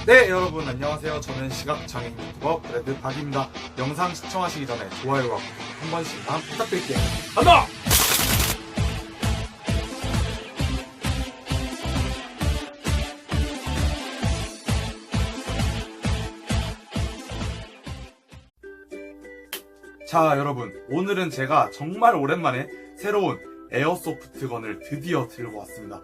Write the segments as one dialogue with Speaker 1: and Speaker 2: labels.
Speaker 1: 네, 여러분 안녕하세요. 저는 시각장애인 유튜버 브래드박입니다. 영상 시청하시기 전에 좋아요와 구독 한 번씩만 부탁드릴게요. 간다! 자, 여러분 오늘은 제가 정말 오랜만에 새로운 에어소프트건을 드디어 들고 왔습니다.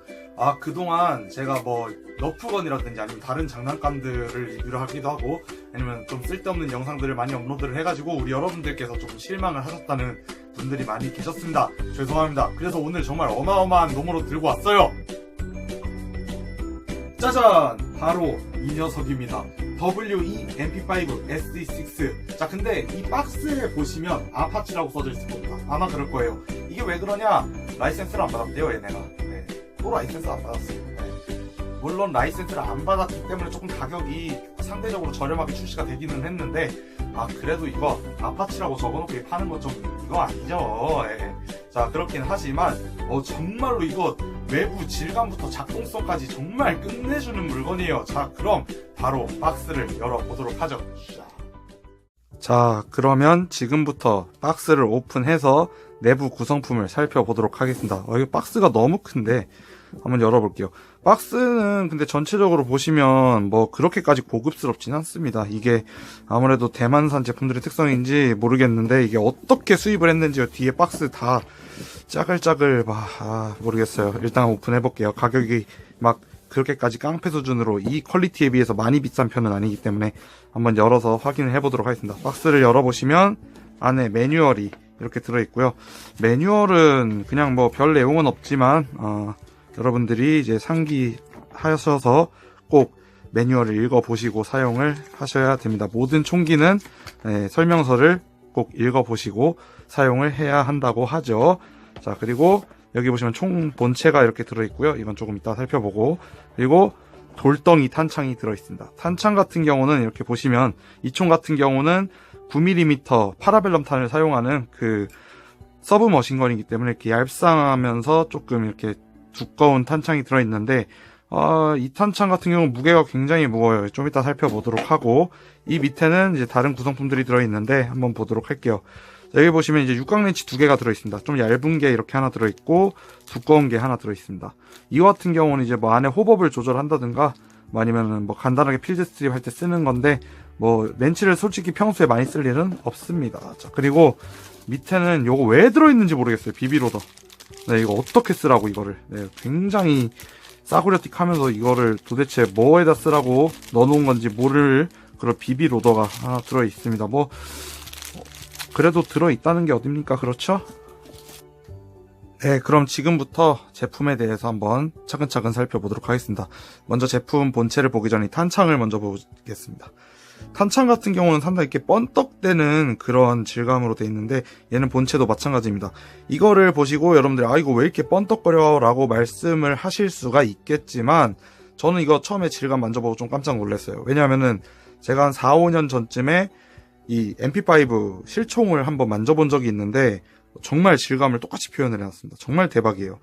Speaker 1: 그동안 제가 뭐 러프건이라든지 아니면 다른 장난감들을 리뷰를 하기도 하고 아니면 좀 쓸데없는 영상들을 많이 업로드를 해가지고 우리 여러분들께서 조금 실망을 하셨다는 분들이 많이 계셨습니다. 죄송합니다. 그래서 오늘 정말 어마어마한 놈으로 들고 왔어요. 짜잔! 바로 이 녀석입니다. WE-MP5 SE6. 자, 근데 이 박스에 보시면 아파치라고 써져 있을 겁니다. 아마 그럴 거예요. 이게 왜 그러냐? 라이센스를 안 받았대요, 얘네가. 네. 또 라이센스 안 받았어요. 네. 물론 라이센스를 안 받았기 때문에 조금 가격이 상대적으로 저렴하게 출시가 되기는 했는데, 그래도 이거 아파치라고 적어놓고 파는 건 좀 이거 아니죠. 네. 자, 그렇긴 하지만 정말로 이거 외부 질감부터 작동성까지 정말 끝내주는 물건이에요. 자, 그럼 바로 박스를 열어보도록 하죠. 자, 그러면 지금부터 박스를 오픈해서 내부 구성품을 살펴보도록 하겠습니다. 이 박스가 너무 큰데 한번 열어볼게요. 박스는 근데 전체적으로 보시면 뭐 그렇게까지 고급스럽진 않습니다. 이게 아무래도 대만산 제품들의 특성인지 모르겠는데 이게 어떻게 수입을 했는지 뒤에 박스 다 짜글짜글 모르겠어요. 일단 오픈해볼게요. 가격이 막 그렇게까지 깡패 수준으로 이 퀄리티에 비해서 많이 비싼 편은 아니기 때문에 한번 열어서 확인을 해보도록 하겠습니다. 박스를 열어보시면 안에 매뉴얼이 이렇게 들어있고요. 매뉴얼은 그냥 뭐 별 내용은 없지만 여러분들이 이제 상기하셔서 꼭 매뉴얼을 읽어보시고 사용을 하셔야 됩니다. 모든 총기는 설명서를 꼭 읽어보시고 사용을 해야 한다고 하죠. 자, 그리고 여기 보시면 총 본체가 이렇게 들어있고요. 이건 조금 이따 살펴보고, 그리고 돌덩이 탄창이 들어있습니다. 탄창 같은 경우는 이렇게 보시면 이 총 같은 경우는 9mm 파라벨럼 탄을 사용하는 그 서브 머신건이기 때문에 이렇게 얇상하면서 조금 이렇게 두꺼운 탄창이 들어있는데 이 탄창 같은 경우는 무게가 굉장히 무거워요. 좀 이따 살펴보도록 하고, 이 밑에는 이제 다른 구성품들이 들어있는데 한번 보도록 할게요. 여기 보시면 이제 육각렌치 2개가 들어있습니다. 좀 얇은 게 이렇게 하나 들어있고 두꺼운 게 하나 들어있습니다. 이거 같은 경우는 이제 뭐 안에 호법을 조절한다든가 뭐 아니면은 뭐 간단하게 필드 스트립 할 때 쓰는 건데 뭐 렌치를 솔직히 평소에 많이 쓸 일은 없습니다. 자, 그리고 밑에는 요거 왜 들어있는지 모르겠어요. 비비로더. 네, 이거 어떻게 쓰라고 이거를. 네, 굉장히 싸구려틱하면서 이거를 도대체 뭐에다 쓰라고 넣어놓은 건지 모를 그런 비비로더가 하나 들어있습니다. 뭐 그래도 들어있다는 게 어딥니까? 그렇죠? 네, 그럼 지금부터 제품에 대해서 한번 차근차근 살펴보도록 하겠습니다. 먼저 제품 본체를 보기 전에 탄창을 먼저 보겠습니다. 탄창 같은 경우는 상당히 이렇게 번떡대는 그런 질감으로 되어 있는데 얘는 본체도 마찬가지입니다. 이거를 보시고 여러분들이 이거 왜 이렇게 번떡거려 라고 말씀을 하실 수가 있겠지만 저는 이거 처음에 질감 만져보고 좀 깜짝 놀랐어요. 왜냐하면은 제가 한 4, 5년 전쯤에 이 MP5 실총을 한번 만져본 적이 있는데 정말 질감을 똑같이 표현을 해놨습니다. 정말 대박이에요.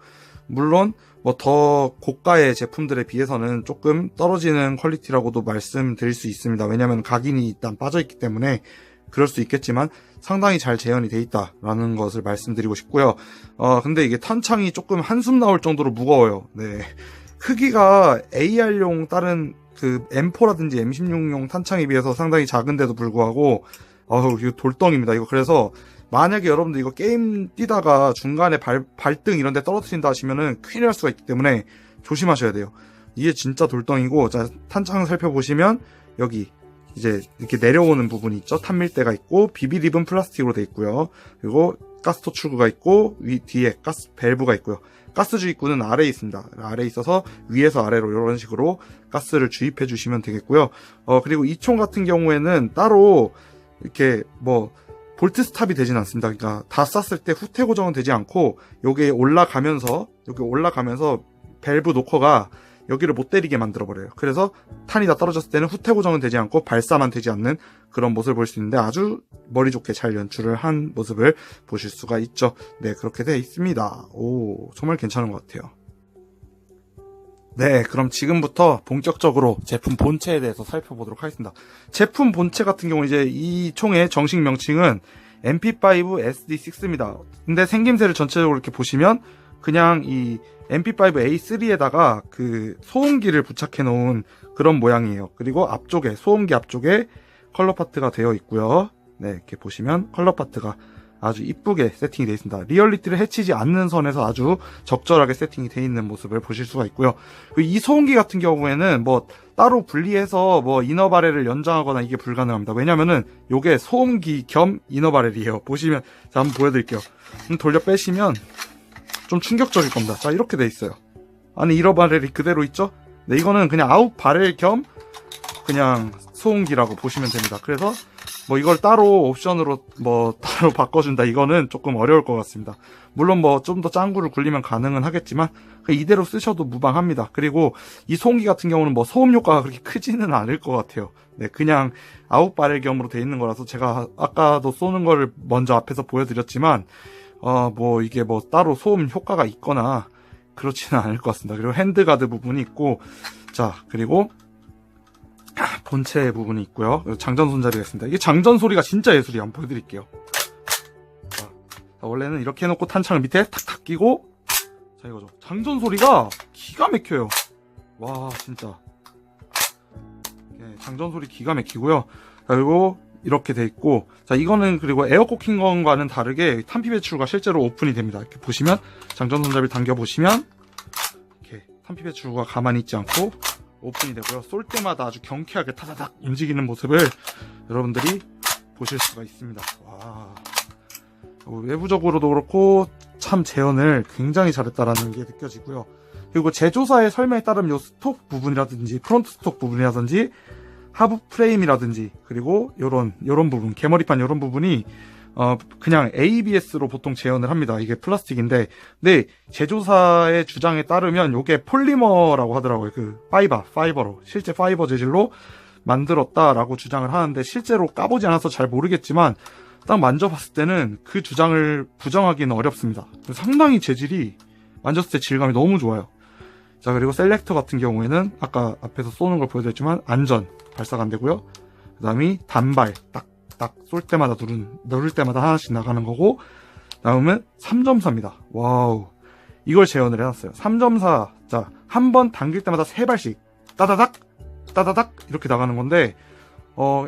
Speaker 1: 물론 뭐 더 고가의 제품들에 비해서는 조금 떨어지는 퀄리티라고도 말씀드릴 수 있습니다. 왜냐하면 각인이 일단 빠져있기 때문에 그럴 수 있겠지만 상당히 잘 재현이 돼 있다라는 것을 말씀드리고 싶고요. 근데 이게 탄창이 조금 한숨 나올 정도로 무거워요. 네, 크기가 AR용 다른 그 M4라든지 M16용 탄창에 비해서 상당히 작은데도 불구하고 이거 돌덩입니다. 이거 그래서 만약에 여러분들 이거 게임 뛰다가 중간에 발등 이런 데 떨어뜨린다 하시면은 큰일 날 수가 있기 때문에 조심하셔야 돼요. 이게 진짜 돌덩이고, 자, 탄창 살펴보시면 여기 이제 이렇게 내려오는 부분이 있죠. 탄밀대가 있고 비비립은 플라스틱으로 돼 있고요. 그리고 가스 토출구가 있고 뒤에 가스 밸브가 있고요. 가스 주입구는 아래에 있습니다. 아래에 있어서 위에서 아래로 이런 식으로 가스를 주입해 주시면 되겠고요. 그리고 이 총 같은 경우에는 따로 이렇게 뭐 볼트 스탑이 되진 않습니다. 그러니까 다 쐈을 때 후퇴 고정은 되지 않고 여기 올라가면서 밸브 노커가 여기를 못 때리게 만들어 버려요. 그래서 탄이 다 떨어졌을 때는 후퇴 고정은 되지 않고 발사만 되지 않는 그런 모습을 볼 수 있는데 아주 머리 좋게 잘 연출을 한 모습을 보실 수가 있죠. 네, 그렇게 되어 있습니다. 오, 정말 괜찮은 것 같아요. 네, 그럼 지금부터 본격적으로 제품 본체에 대해서 살펴보도록 하겠습니다. 제품 본체 같은 경우 이제 이 총의 정식 명칭은 MP5 SD6입니다. 근데 생김새를 전체적으로 이렇게 보시면 그냥 이 MP5A3에다가 그 소음기를 부착해 놓은 그런 모양이에요. 그리고 앞쪽에 소음기 앞쪽에 컬러 파트가 되어 있고요. 네, 이렇게 보시면 컬러 파트가 아주 이쁘게 세팅이 되어 있습니다. 리얼리티를 해치지 않는 선에서 아주 적절하게 세팅이 되어 있는 모습을 보실 수가 있고요. 이 소음기 같은 경우에는 뭐 따로 분리해서 뭐 이너바렐을 연장하거나 이게 불가능합니다. 왜냐면은 요게 소음기 겸 이너바렐이에요. 보시면 자, 한번 보여드릴게요. 돌려 빼시면 좀 충격적일 겁니다. 자, 이렇게 돼 있어요. 안에 이너바렐이 그대로 있죠? 네, 이거는 그냥 아웃 바렐 겸 그냥 소음기라고 보시면 됩니다. 그래서 뭐 이걸 따로 옵션으로 뭐 따로 바꿔준다, 이거는 조금 어려울 것 같습니다. 물론 뭐 좀 더 짱구를 굴리면 가능은 하겠지만 이대로 쓰셔도 무방합니다. 그리고 이 소음기 같은 경우는 뭐 소음 효과가 그렇게 크지는 않을 것 같아요. 네, 그냥 아웃 바렐 겸으로 되어 있는 거라서 제가 아까도 쏘는 거를 먼저 앞에서 보여드렸지만 뭐 이게 뭐 따로 소음 효과가 있거나 그렇지는 않을 것 같습니다. 그리고 핸드가드 부분이 있고, 자, 그리고 본체 부분이 있고요. 장전 손잡이가 있습니다. 이게 장전 소리가 진짜 예술이에요. 한번 보여드릴게요. 자, 원래는 이렇게 해놓고 탄창을 밑에 탁탁 끼고, 자, 이거죠. 장전 소리가 기가 막혀요. 와, 진짜. 장전 소리 기가 막히고요. 자, 그리고 이렇게 돼 있고, 자, 이거는 그리고 에어코킹건과는 다르게 탄피 배출구가 실제로 오픈이 됩니다. 이렇게 보시면 장전 손잡이를 당겨 보시면 이렇게 탄피 배출구가 가만히 있지 않고 오픈이 되고요. 쏠 때마다 아주 경쾌하게 타다닥 움직이는 모습을 여러분들이 보실 수가 있습니다. 와, 외부적으로도 그렇고 참 재현을 굉장히 잘했다라는 게 느껴지고요. 그리고 제조사의 설명에 따르면 요 스톡 부분이라든지 프론트 스톡 부분이라든지 하부 프레임이라든지 그리고 요런 부분, 개머리판 요런 부분이 그냥 ABS로 보통 재현을 합니다. 이게 플라스틱인데, 근데 제조사의 주장에 따르면 요게 폴리머라고 하더라고요. 그 파이버로, 실제 파이버 재질로 만들었다라고 주장을 하는데, 실제로 까보지 않아서 잘 모르겠지만 딱 만져봤을 때는 그 주장을 부정하기는 어렵습니다. 상당히 재질이 만졌을 때 질감이 너무 좋아요. 자, 그리고 셀렉터 같은 경우에는 아까 앞에서 쏘는 걸 보여드렸지만 안전 발사가 안 되고요. 그 다음이 단발, 딱 쏠 때마다 누를 때마다 하나씩 나가는 거고, 다음은 3.4입니다. 와우, 이걸 재현을 해놨어요. 3.4, 자, 한 번 당길 때마다 3발씩 따다닥 이렇게 나가는 건데,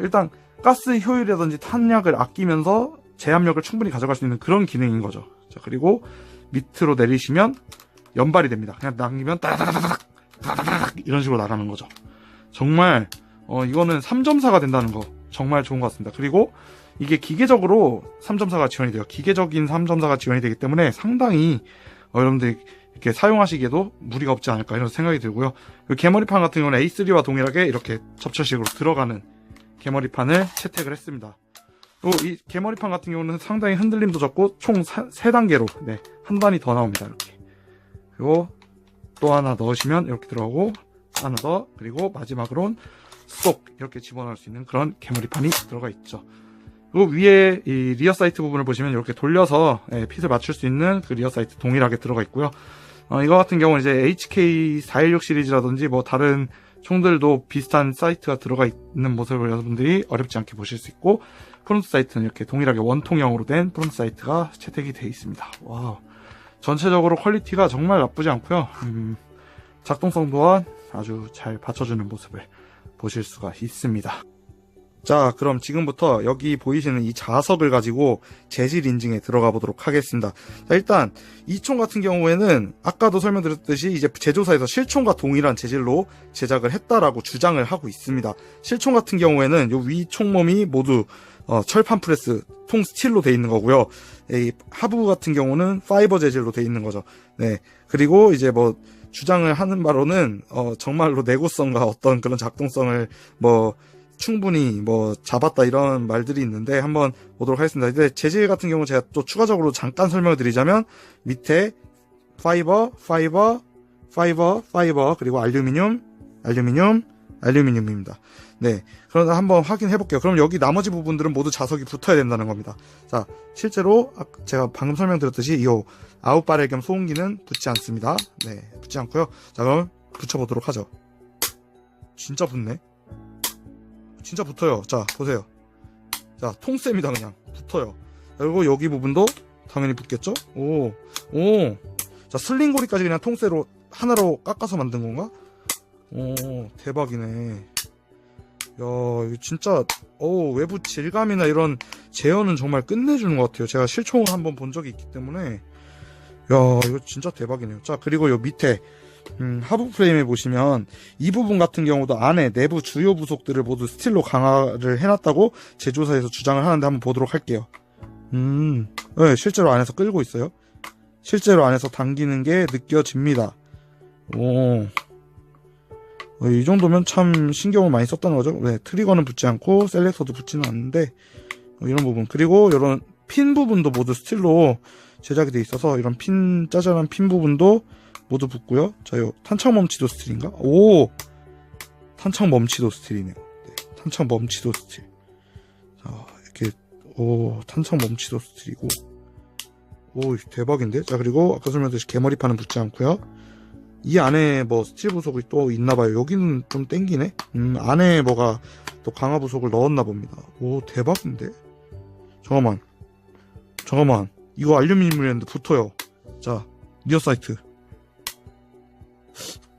Speaker 1: 일단 가스 효율이라든지 탄약을 아끼면서 제압력을 충분히 가져갈 수 있는 그런 기능인 거죠. 자, 그리고 밑으로 내리시면 연발이 됩니다. 그냥 당기면 따다닥 이런 식으로 나가는 거죠. 정말 이거는 3.4가 된다는 거 정말 좋은 것 같습니다. 그리고 이게 기계적으로 3.4가 지원이 돼요. 기계적인 3.4가 지원이 되기 때문에 상당히 여러분들이 이렇게 사용하시기에도 무리가 없지 않을까 이런 생각이 들고요. 개머리판 같은 경우는 A3와 동일하게 이렇게 접착식으로 들어가는 개머리판을 채택을 했습니다. 그리고 이 개머리판 같은 경우는 상당히 흔들림도 적고 총 3단계로 네, 한 단이 더 나옵니다. 이렇게. 그리고 또 하나 넣으시면 이렇게 들어가고, 하나 더, 그리고 마지막으로는 쏙 이렇게 집어넣을 수 있는 그런 개머리판이 들어가 있죠. 그리고 위에 이 리어 사이트 부분을 보시면 이렇게 돌려서 핏을 맞출 수 있는 그 리어 사이트 동일하게 들어가 있고요. 이거 같은 경우는 이제 HK416 시리즈라든지 뭐 다른 총들도 비슷한 사이트가 들어가 있는 모습을 여러분들이 어렵지 않게 보실 수 있고, 프론트 사이트는 이렇게 동일하게 원통형으로 된 프론트 사이트가 채택이 되어 있습니다. 와우. 전체적으로 퀄리티가 정말 나쁘지 않고요. 작동성 또한 아주 잘 받쳐주는 모습을 보실 수가 있습니다. 자, 그럼 지금부터 여기 보이시는 이 자석을 가지고 재질 인증에 들어가 보도록 하겠습니다. 자, 일단 이 총 같은 경우에는 아까도 설명드렸듯이 이제 제조사에서 실총과 동일한 재질로 제작을 했다라고 주장을 하고 있습니다. 실총 같은 경우에는 요 위 총몸이 모두 철판 프레스 통 스틸로 돼 있는 거고요. 이 하부 같은 경우는 파이버 재질로 돼 있는 거죠. 네. 그리고 이제 뭐 주장을 하는 바로는 정말로 내구성과 어떤 그런 작동성을 뭐 충분히 뭐 잡았다 이런 말들이 있는데 한번 보도록 하겠습니다. 근데 재질 같은 경우 제가 또 추가적으로 잠깐 설명을 드리자면 밑에 파이버 그리고 알루미늄입니다. 네, 그러다 한번 확인해 볼게요. 그럼 여기 나머지 부분들은 모두 자석이 붙어야 된다는 겁니다. 자, 실제로 제가 방금 설명드렸듯이 이 아웃바렐 겸 소음기는 붙지 않습니다. 네, 붙지 않고요. 자, 그럼 붙여보도록 하죠. 진짜 붙네. 진짜 붙어요. 자, 보세요. 자, 통쌤이다 그냥. 붙어요. 그리고 여기 부분도 당연히 붙겠죠? 오. 자, 슬링고리까지 그냥 통째로 하나로 깎아서 만든 건가? 오, 대박이네. 야, 이거 진짜, 외부 질감이나 이런 제어는 정말 끝내주는 것 같아요. 제가 실총을 한번 본 적이 있기 때문에. 야, 이거 진짜 대박이네요. 자, 그리고 요 밑에, 하부 프레임에 보시면 이 부분 같은 경우도 안에 내부 주요 부속들을 모두 스틸로 강화를 해놨다고 제조사에서 주장을 하는데 한번 보도록 할게요. 네, 실제로 안에서 끌고 있어요. 실제로 안에서 당기는 게 느껴집니다. 이 정도면 참 신경을 많이 썼다는 거죠. 네, 트리거는 붙지 않고 셀렉터도 붙지는 않는데 이런 부분, 그리고 이런 핀 부분도 모두 스틸로 제작이 돼 있어서 이런 핀, 짜잘한 핀 부분도 모두 붙고요. 자, 요 탄창 멈치도 스틸인가? 오! 탄창 멈치도 스틸이네요. 네, 탄창 멈치도 스틸. 자, 이렇게, 탄창 멈치도 스틸이고. 오, 대박인데? 자, 그리고 아까 설명드렸듯이 개머리판은 붙지 않고요. 이 안에 뭐 스틸 부속이 또 있나봐요. 여기는 좀 땡기네? 안에 뭐가 또 강화 부속을 넣었나 봅니다. 오, 대박인데? 잠깐만. 이거 알루미늄이랬는데 붙어요. 자, 리어 사이트.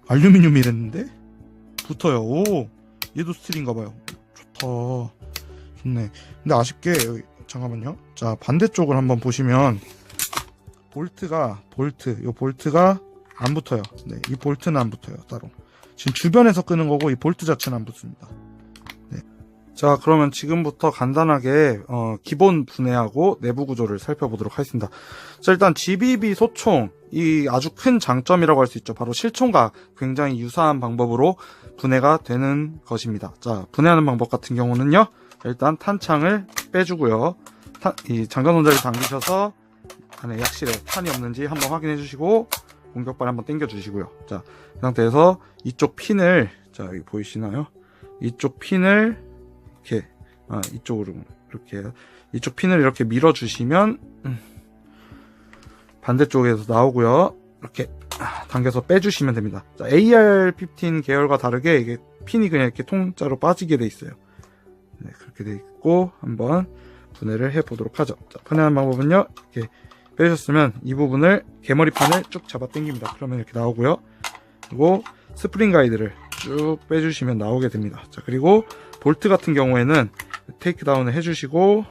Speaker 1: 알루미늄이랬는데? 붙어요. 오, 얘도 스틸인가봐요. 좋다. 좋네. 근데 아쉽게, 여기, 잠깐만요. 자, 반대쪽을 한번 보시면, 요 볼트가 안 붙어요. 네, 이 볼트는 안 붙어요, 따로. 지금 주변에서 끄는 거고, 이 볼트 자체는 안 붙습니다. 네. 자, 그러면 지금부터 간단하게, 기본 분해하고 내부 구조를 살펴보도록 하겠습니다. 자, 일단 GBB 소총, 이 아주 큰 장점이라고 할 수 있죠. 바로 실총과 굉장히 유사한 방법으로 분해가 되는 것입니다. 자, 분해하는 방법 같은 경우는요, 일단 탄창을 빼주고요. 이 장전 손잡이 당기셔서 안에 약실에 탄이 없는지 한번 확인해 주시고, 공격발 한번 당겨 주시고요. 자, 이 상태에서 이쪽 핀을, 자, 여기 보이시나요? 이쪽 핀을 이렇게, 이쪽으로 이렇게, 이쪽 핀을 이렇게 밀어 주시면 반대쪽에서 나오고요. 이렇게 당겨서 빼주시면 됩니다. 자, AR-15 계열과 다르게 이게 핀이 그냥 이렇게 통짜로 빠지게 돼 있어요. 네, 그렇게 돼 있고 한번 분해를 해보도록 하죠. 자, 분해하는 방법은요, 이렇게 빼주셨으면 이 부분을 개머리판을 쭉 잡아 당깁니다. 그러면 이렇게 나오고요. 그리고 스프링 가이드를 쭉 빼주시면 나오게 됩니다. 자, 그리고 볼트 같은 경우에는 테이크 다운을 해주시고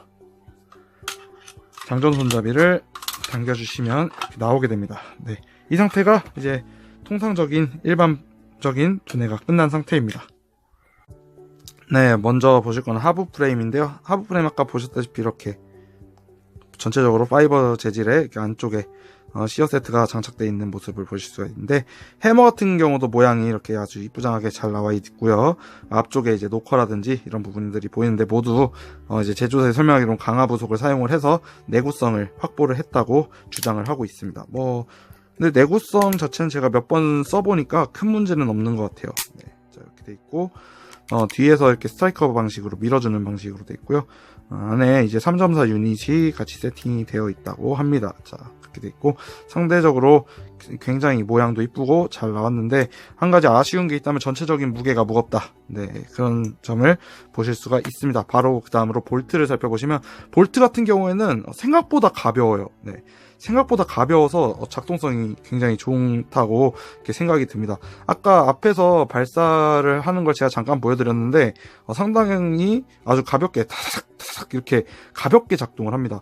Speaker 1: 장전 손잡이를 당겨주시면 이렇게 나오게 됩니다. 네, 이 상태가 이제 통상적인 일반적인 분해가 끝난 상태입니다. 네, 먼저 보실 건 하부 프레임인데요. 하부 프레임 아까 보셨다시피 이렇게 전체적으로 파이버 재질의 이렇게 안쪽에 시어 세트가 장착되어 있는 모습을 보실 수가 있는데, 해머 같은 경우도 모양이 이렇게 아주 이쁘장하게 잘 나와 있고요. 앞쪽에 이제 노커라든지 이런 부분들이 보이는데 모두 이제 제조사에 설명하기로는 강화 부속을 사용을 해서 내구성을 확보를 했다고 주장을 하고 있습니다. 근데 내구성 자체는 제가 몇 번 써보니까 큰 문제는 없는 것 같아요. 네, 자, 이렇게 돼 있고, 뒤에서 이렇게 스트라이커 방식으로 밀어주는 방식으로 돼 있고요. 안에 이제 3.4 유닛이 같이 세팅이 되어 있다고 합니다. 자, 그렇게 돼 있고, 상대적으로 굉장히 모양도 이쁘고 잘 나왔는데, 한 가지 아쉬운 게 있다면 전체적인 무게가 무겁다. 네, 그런 점을 보실 수가 있습니다. 바로 그 다음으로 볼트를 살펴보시면, 볼트 같은 경우에는 생각보다 가벼워요. 네, 생각보다 가벼워서 작동성이 굉장히 좋다고 이렇게 생각이 듭니다. 아까 앞에서 발사를 하는 걸 제가 잠깐 보여드렸는데, 상당히 아주 가볍게 타삭타삭 이렇게 가볍게 작동을 합니다.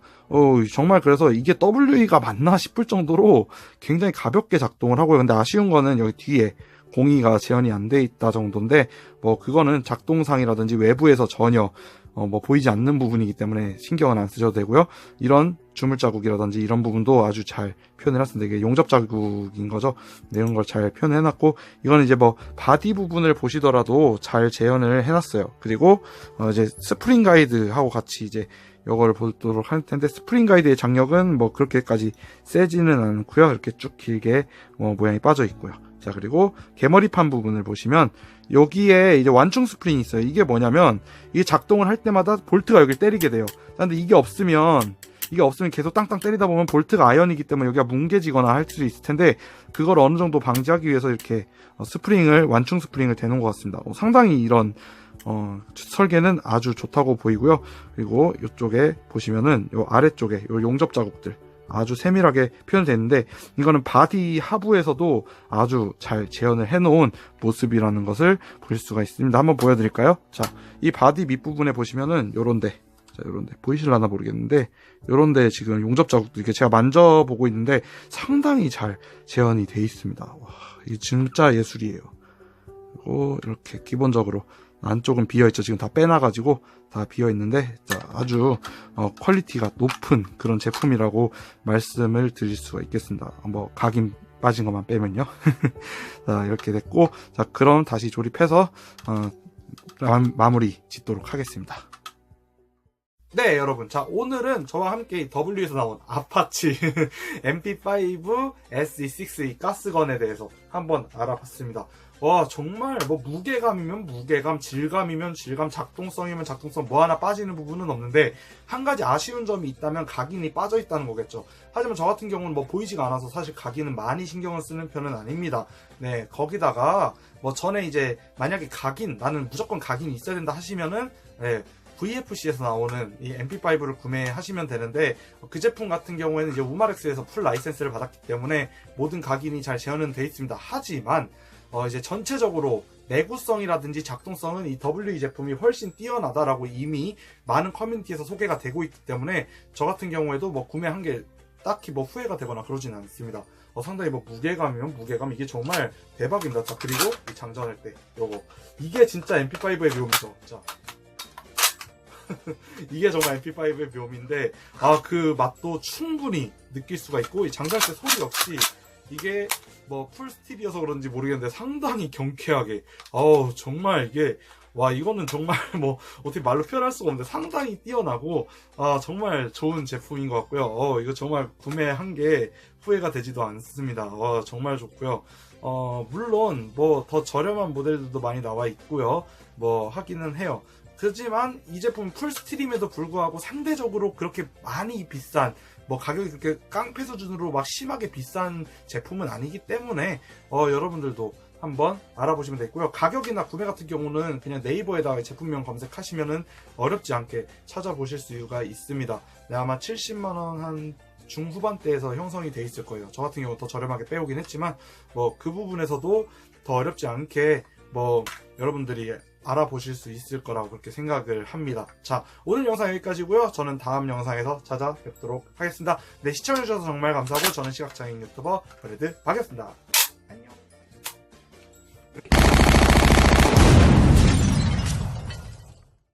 Speaker 1: 정말 그래서 이게 WE가 맞나 싶을 정도로 굉장히 가볍게 작동을 하고요. 근데 아쉬운 거는 여기 뒤에 공이가 재현이 안 돼 있다 정도인데, 그거는 작동상이라든지 외부에서 전혀 보이지 않는 부분이기 때문에 신경은 안 쓰셔도 되고요. 이런 주물 자국이라든지 이런 부분도 아주 잘 표현해놨습니다. 이게 용접 자국인 거죠. 네, 이런 걸 잘 표현해놨고, 이거는 이제 바디 부분을 보시더라도 잘 재현을 해놨어요. 그리고 이제 스프링 가이드하고 같이 이제 이걸 보도록 할 텐데, 스프링 가이드의 장력은 그렇게까지 세지는 않고요. 이렇게 쭉 길게 모양이 빠져 있고요. 자, 그리고 개머리판 부분을 보시면 여기에 이제 완충 스프링이 있어요. 이게 뭐냐면 이게 작동을 할 때마다 볼트가 여기를 때리게 돼요. 근데 이게 없으면 이게 없으면 계속 땅땅 때리다 보면 볼트가 아연이기 때문에 여기가 뭉개지거나 할 수 있을 텐데, 그걸 어느 정도 방지하기 위해서 이렇게 스프링을, 완충 스프링을 대놓은 것 같습니다. 상당히 이런 설계는 아주 좋다고 보이고요. 그리고 이쪽에 보시면은 요 아래쪽에 요 용접 자국들 아주 세밀하게 표현되는데, 이거는 바디 하부에서도 아주 잘 재현을 해놓은 모습이라는 것을 볼 수가 있습니다. 한번 보여드릴까요? 자, 이 바디 밑부분에 보시면은 요런데, 자, 요런데 보이실라나 모르겠는데, 요런데 지금 용접 자국도 이렇게 제가 만져보고 있는데 상당히 잘 재현이 돼 있습니다. 와, 이게 진짜 예술이에요. 그리고 이렇게 기본적으로 안쪽은 비어있죠. 지금 다 빼놔가지고 다 비어있는데, 아주 퀄리티가 높은 그런 제품이라고 말씀을 드릴 수가 있겠습니다. 뭐 각인 빠진 것만 빼면요. 자, 이렇게 됐고, 자, 그럼 다시 조립해서 마무리 짓도록 하겠습니다. 네, 여러분. 자, 오늘은 저와 함께 W에서 나온 아파치 MP5 SE6 이 가스건에 대해서 한번 알아봤습니다. 와, 정말 뭐 무게감이면 무게감, 질감이면 질감, 작동성이면 작동성, 뭐 하나 빠지는 부분은 없는데, 한 가지 아쉬운 점이 있다면 각인이 빠져 있다는 거겠죠. 하지만 저 같은 경우는 뭐 보이지가 않아서 사실 각인은 많이 신경을 쓰는 편은 아닙니다. 네, 거기다가 뭐 전에 이제 만약에 각인, 나는 무조건 각인이 있어야 된다 하시면은, 네, VFC에서 나오는 이 MP5를 구매하시면 되는데, 그 제품 같은 경우에는 이제 우마렉스에서 풀 라이센스를 받았기 때문에 모든 각인이 잘 재현은 돼 있습니다. 하지만 이제 전체적으로 내구성이라든지 작동성은 이 WE 제품이 훨씬 뛰어나다라고 이미 많은 커뮤니티에서 소개가 되고 있기 때문에 저 같은 경우에도 뭐 구매한 게 딱히 뭐 후회가 되거나 그러진 않습니다. 상당히 뭐 무게감이면 무게감, 이게 정말 대박입니다. 자, 그리고 이 장전할 때 요거, 이게 진짜 MP5의 묘미죠. 자, 이게 정말 MP5의 묘미인데, 그 맛도 충분히 느낄 수가 있고, 이 장전할 때 소리 역시 이게 뭐 풀스틸이어서 그런지 모르겠는데 상당히 경쾌하게, 정말 이게, 와, 이거는 정말 뭐 어떻게 말로 표현할 수가 없는데 상당히 뛰어나고, 정말 좋은 제품인 것 같고요. 이거 정말 구매한 게 후회가 되지도 않습니다. 정말 좋고요. 물론 뭐 더 저렴한 모델들도 많이 나와 있고요. 뭐 하기는 해요. 그렇지만 이 제품은 풀스틸임에도 불구하고 상대적으로 그렇게 많이 비싼, 뭐 가격이 그렇게 깡패 수준으로 막 심하게 비싼 제품은 아니기 때문에 여러분들도 한번 알아보시면 되고요. 가격이나 구매 같은 경우는 그냥 네이버에다가 제품명 검색하시면은 어렵지 않게 찾아보실 수가 있습니다. 네, 아마 70만원 한 중후반대에서 형성이 돼 있을 거예요. 저 같은 경우 더 저렴하게 빼오긴 했지만 뭐 그 부분에서도 더 어렵지 않게 뭐 여러분들이 알아보실 수 있을 거라고 그렇게 생각을 합니다. 자, 오늘 영상 여기까지고요. 저는 다음 영상에서 찾아뵙도록 하겠습니다. 네, 시청해주셔서 정말 감사하고, 저는 시각장애인 유튜버 브레드 박이었습니다.